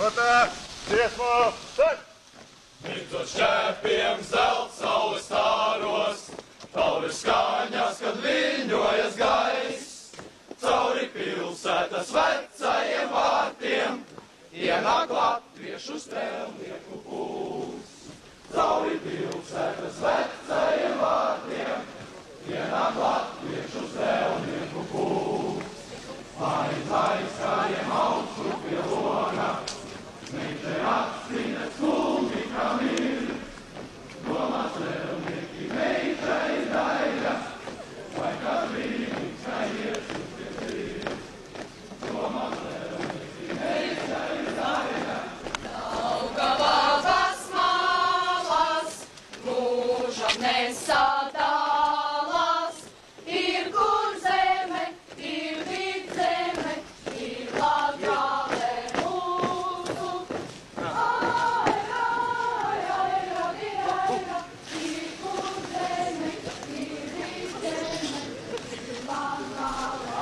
No tā, dziesmu, tak! Mirdzot šķēpiem zelts saules stāros, tauri skaņas, kad viļņojas gaiss. Cauri pilsētas vecajiem vārtiem ienāk latviešu strēlnieku pūls. Cauri pilsētas vecajiem vārtiem ienāk latviešu strēlnieku pūls. Aiz aizkājiem augšu pie loga, meitē atzīmēt skumji, kam ir. Domā strēlnieki meitei daļa, vai kāds brīdis, kā iešu pie tīri. Domā strēlnieki meitei daļa. Daugavas malas, mūžam nesatālas, ir kur zeme, ir vidzeme, ir Latgale mūsu. Ai, ai, ai, ai, ir kur zeme, ir vidzeme, ir Latgale mūsu.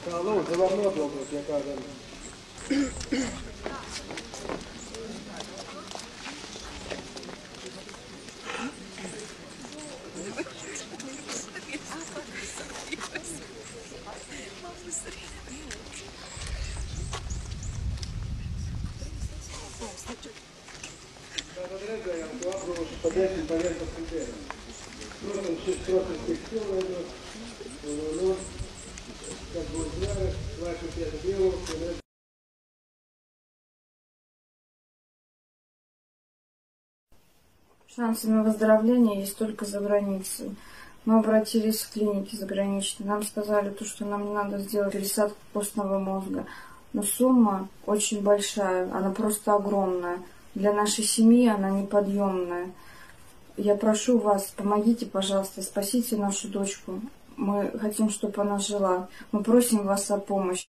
Tā, lūdzu, var nobildot, ja kādam. Tātad redzējām, ko apgrošu pa 10, pa 11 dienām. Protams, šis process tiks cilvēdot, un как будет знать, вашу это дело, Шансы на выздоровление есть только за границей. Мы обратились в клиники заграничные. Нам сказали, что нам не надо сделать пересадку костного мозга. Но сумма очень большая, она просто огромная. Для нашей семьи она неподъемная. Я прошу вас, помогите, пожалуйста, спасите нашу дочку. Мы хотим, чтобы она жила. Мы просим вас о помощи.